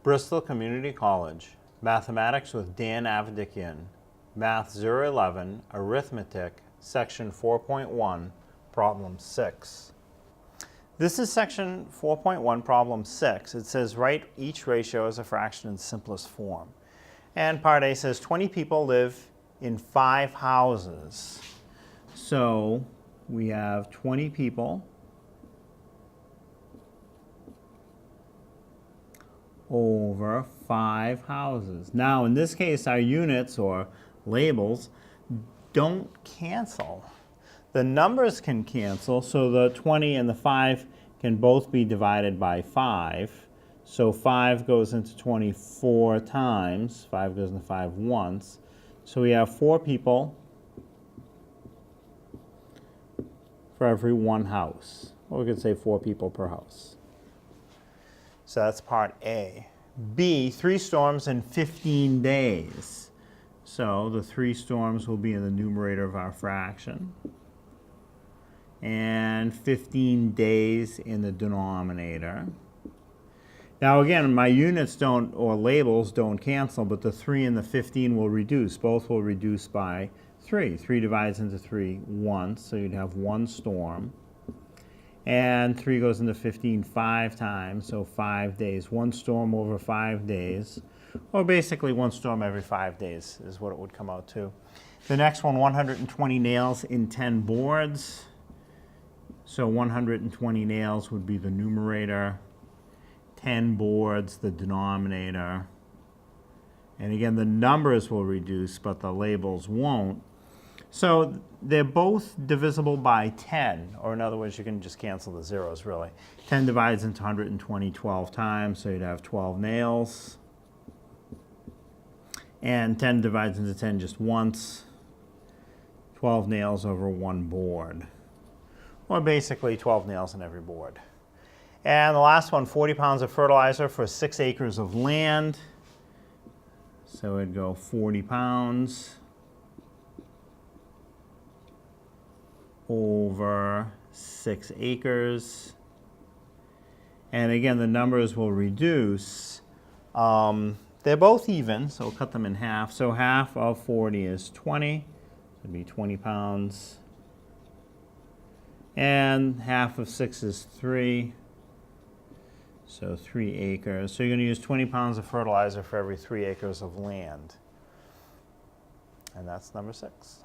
Bristol Community College, Mathematics with Dan Avedikian, Math 011, Arithmetic, Section 4.1, Problem 6. This is Section 4.1, Problem 6. It says write each ratio as a fraction in simplest form. And Part A says 20 people live in 5 houses. So we have 20 people over 5 houses. Now, in this case, our units or labels don't cancel. The numbers can cancel, so the 20 and the 5 can both be divided by 5. So 5 goes into 24 times. 5 goes into 5 once. So we have 4 people for every 1 house. Or we could say 4 people per house. So that's part A. B, 3 storms in 15 days. So the 3 storms will be in the numerator of our fraction. And 15 days in the denominator. Now again, my units don't, or labels don't cancel, but the 3 and the 15 will reduce. Both will reduce by 3. 3 divides into 3 once, so you'd have 1 storm. And 3 goes into 15 5 times, so 5 days. 1 storm over 5 days, or basically 1 storm every 5 days is what it would come out to. The next one, 120 nails in 10 boards. So 120 nails would be the numerator, 10 boards the denominator. And again, the numbers will reduce, but the labels won't. So they're both divisible by 10, or in other words, you can just cancel the zeros, really. 10 divides into 120 12 times, so you'd have 12 nails. And 10 divides into 10 just once, 12 nails over 1 board. Or basically 12 nails in every board. And the last one, 40 pounds of fertilizer for 6 acres of land. So it'd go 40 pounds over 6 acres. And again, the numbers will reduce. They're both even, so we'll cut them in half. So half of 40 is 20. It'd be 20 pounds. And half of 6 is 3. So 3 acres. So you're going to use 20 pounds of fertilizer for every 3 acres of land. And that's number 6.